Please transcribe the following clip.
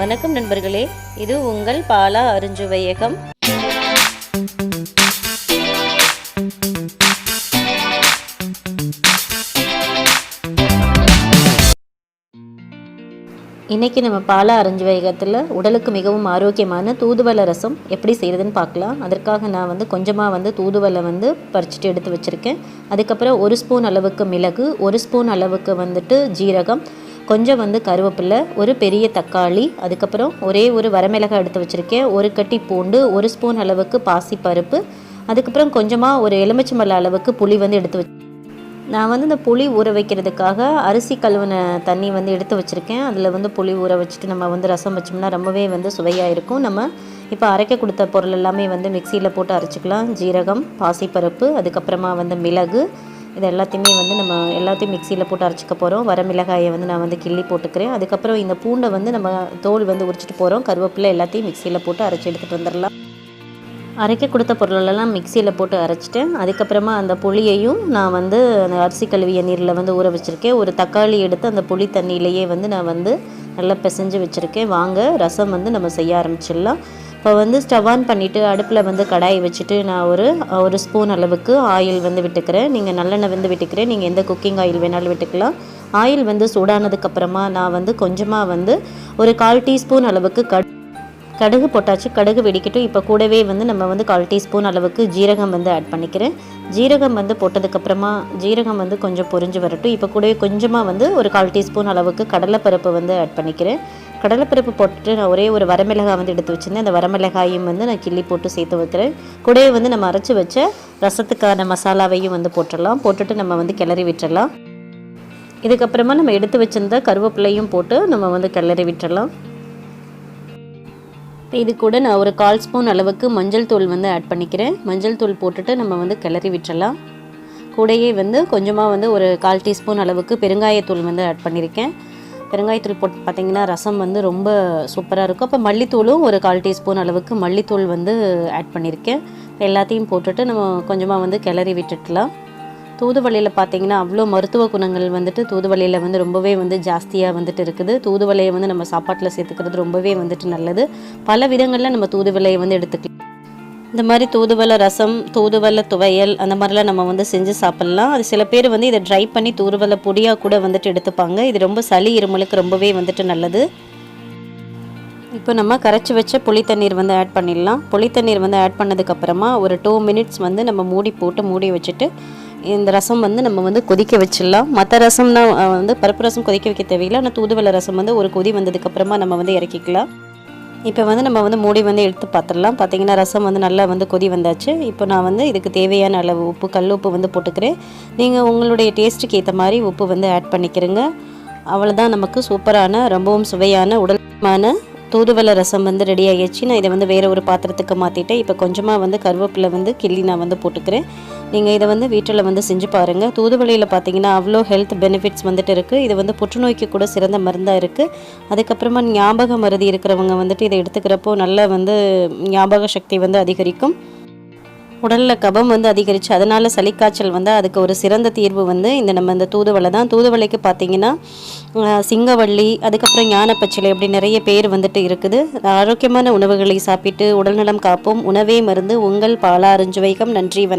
வணக்கம் நண்பர்களே, இது உங்கள் பாலா அருஞ்சுவையகம். இன்றைக்கி நம்ம பாலா அருஞ்சுவையகத்தில் உடலுக்கு மிகவும் ஆரோக்கியமான தூதுவளை ரசம் எப்படி செய்கிறதுன்னு பார்க்கலாம். அதற்காக நான் கொஞ்சமாக தூதுவளை பறிச்சுட்டு எடுத்து வச்சுருக்கேன். அதுக்கப்புறம் 1 ஸ்பூன் அளவுக்கு மிளகு, 1 ஸ்பூன் அளவுக்கு ஜீரகம், கொஞ்சம் கருவேப்பிலை, ஒரு பெரிய தக்காளி, அதுக்கப்புறம் ஒரே ஒரு வரமிளகாய் எடுத்து வச்சுருக்கேன், ஒரு கட்டி பூண்டு, 1 ஸ்பூன் அளவுக்கு பாசிப்பருப்பு, அதுக்கப்புறம் கொஞ்சமாக ஒரு எலுமிச்சம்பழ அளவுக்கு புளி எடுத்து வச்சு நான் இந்த புளி ஊற வைக்கிறதுக்காக அரிசி கழுவின தண்ணி எடுத்து வச்சுருக்கேன். அதில் புளி ஊற வச்சுட்டு நம்ம ரசம் வச்சோம்னா ரொம்பவே சுவையாக இருக்கும். நம்ம இப்போ அரைக்க கொடுத்த பொருள் எல்லாமே மிக்சியில் போட்டு அரைச்சிக்கலாம். ஜீரகம், பாசிப்பருப்பு, அதுக்கப்புறமா மிளகு, இது எல்லாத்தையுமே நம்ம எல்லாத்தையும் மிக்சியில் போட்டு அரைச்சிக்க போகிறோம். வரமிளகாயை நான் கிள்ளி போட்டுக்கிறேன். அதுக்கப்புறம் இந்த பூண்டை நம்ம தோல் உரிச்சிட்டு போகிறோம். கருவேப்பிலை எல்லாத்தையும் மிக்சியில் போட்டு அரைச்சி எடுத்துகிட்டு வந்துடலாம். அரைக்க கொடுத்த பொருளெல்லாம் மிக்சியில் போட்டு அரைச்சிட்டேன். அதுக்கப்புறமா அந்த புளியையும் நான் அந்த அரிசி கழுவிய நீரில் ஊற வச்சுருக்கேன். ஒரு தக்காளி எடுத்து அந்த புளி தண்ணியிலேயே நான் நல்லா பிசைஞ்சு வச்சுருக்கேன். வாங்க ரசம் நம்ம செய்ய ஆரம்பிச்சிடலாம். இப்போ ஸ்டவ் ஆன் பண்ணிவிட்டு அடுப்பில் கடாயை வச்சுட்டு நான் ஒரு ஸ்பூன் அளவுக்கு ஆயில் விட்டுக்கிறேன். நீங்கள் நல்லெண்ணெய் விட்டுக்கிறேன். நீங்கள் எந்த குக்கிங் ஆயில் வேணாலும் விட்டுக்கலாம். ஆயில் சூடானதுக்கப்புறமா நான் கொஞ்சமாக ஒரு 1/4 டீஸ்பூன் அளவுக்கு கடுகு போட்டாச்சு. கடுகு வெடிக்கட்டும். இப்போ கூடவே நம்ம 1/4 டீஸ்பூன் அளவுக்கு ஜீரகம் ஆட் பண்ணிக்கிறேன். ஜீரகம் போட்டதுக்கப்புறமா ஜீரகம் கொஞ்சம் பொரிஞ்சு வரட்டும். இப்போ கூடவே கொஞ்சமாக ஒரு 1/4 டீஸ்பூன் அளவுக்கு கடலைப்பருப்பு ஆட் பண்ணிக்கிறேன். கடலைப்பருப்பு போட்டுட்டு நான் ஒரே ஒரு வரமிளகாய் எடுத்து வச்சுருந்தேன். அந்த வரமிளகாயும் நான் கிள்ளி போட்டு சேர்த்து வைக்கிறேன். கூடவே நம்ம அரைச்சி வச்ச ரசத்துக்கான மசாலாவையும் போட்டுடலாம். போட்டுட்டு நம்ம கிளறி விட்டுடலாம். இதுக்கப்புறமா நம்ம எடுத்து வச்சிருந்த கருவேப்பிலையும் போட்டு நம்ம கிளறி விட்டுடலாம். இது கூட நான் ஒரு 1/4 ஸ்பூன் அளவுக்கு மஞ்சள் தூள் ஆட் பண்ணிக்கிறேன். மஞ்சள் தூள் போட்டுட்டு நம்ம கிளறி விட்டுடலாம். கூடயே கொஞ்சமாக ஒரு 1/4 டீஸ்பூன் அளவுக்கு பெருங்காயத்தூள் ஆட் பண்ணியிருக்கேன். பெருங்காயத்தூள் போட்டு பார்த்திங்கன்னா ரசம் ரொம்ப சூப்பராக இருக்கும். அப்போ மல்லித்தூளும் ஒரு 1/4 டீஸ்பூன் அளவுக்கு மல்லித்தூள் ஆட் பண்ணியிருக்கேன். எல்லாத்தையும் போட்டுட்டு நம்ம கொஞ்சமாக கிளறி விட்டுடலாம். தூதுவளையில் பார்த்திங்கன்னா அவ்வளோ மருத்துவ குணங்கள் தூதுவளையில் ரொம்பவே ஜாஸ்தியாக இருக்குது. தூதுவளையை நம்ம சாப்பாட்டில் சேர்த்துக்கிறது ரொம்பவே நல்லது. பல விதங்களில் நம்ம தூதுவளையை எடுத்துக்கலாம். இந்த மாதிரி தூதுவளை ரசம், தூதுவளை துவையல் அந்த மாதிரிலாம் நம்ம செஞ்சு சாப்பிட்லாம். அது சில பேர் இதை ட்ரை பண்ணி தூதுவளை பொடியாக கூட எடுத்துப்பாங்க. இது ரொம்ப சளி இருமலுக்கு ரொம்பவே நல்லது. இப்போ நம்ம கரைச்சி வச்ச புளி தண்ணீர் ஆட் பண்ணிடலாம். புளி தண்ணீர் ஆட் பண்ணதுக்கப்புறமா ஒரு 2 மினிட்ஸ் நம்ம மூடி வச்சுட்டு இந்த ரசம் நம்ம கொதிக்க வச்சிடலாம். மற்ற ரசம்னா பருப்பு ரசம் கொதிக்க வைக்க தேவையில்லை. ஆனால் தூதுவளை ரசம் ஒரு கொதி வந்ததுக்கப்புறமா நம்ம இறக்கிக்கலாம். இப்போ நம்ம மூடி எடுத்து பார்த்துடலாம். பார்த்திங்கன்னா ரசம் நல்லா கொதி வந்தாச்சு. இப்போ நான் இதுக்கு தேவையான அளவு உப்பு, கல் உப்பு போட்டுக்கிறேன். நீங்கள் உங்களுடைய டேஸ்ட்டுக்கு ஏற்ற மாதிரி உப்பு ஆட் பண்ணிக்கிறேங்க. அவ்வளோதான், நமக்கு சூப்பரான ரொம்பவும் சுவையான உடல்மான தூதுவளை ரசம் ரெடி ஆகிடுச்சு. நான் இதை வேறு ஒரு பாத்திரத்துக்கு மாற்றிட்டேன். இப்போ கொஞ்சமாக கருவேப்பிலை கிள்ளி நான் போட்டுக்கிறேன். நீங்கள் இதை வீட்டில் செஞ்சு பாருங்கள். தூதுவளையில் பார்த்தீங்கன்னா அவ்வளோ ஹெல்த் பெனிஃபிட்ஸ் இருக்குது. இது புற்றுநோய்க்கு கூட சிறந்த மருந்தாக இருக்குது. அதுக்கப்புறமா ஞாபக மறதி இருக்கிறவங்க இதை எடுத்துக்கிறப்போ நல்லா ஞாபக சக்தி அதிகரிக்கும். உடலில் கபம் அதிகரித்து அதனால் சளிக்காய்ச்சல் அதுக்கு ஒரு சிறந்த தீர்வு நம்ம இந்த தூதுவளை தான். தூதுவளைக்கு பார்த்திங்கன்னா சிங்கவள்ளி, அதுக்கப்புறம் ஞானப்பச்சிலை, அப்படி நிறைய பேர் இருக்குது. ஆரோக்கியமான உணவுகளை சாப்பிட்டு உடல்நலம் காப்போம். உணவே மருந்து. உங்கள் பாலா அருஞ்சுவையகம். நன்றி, வணக்கம்.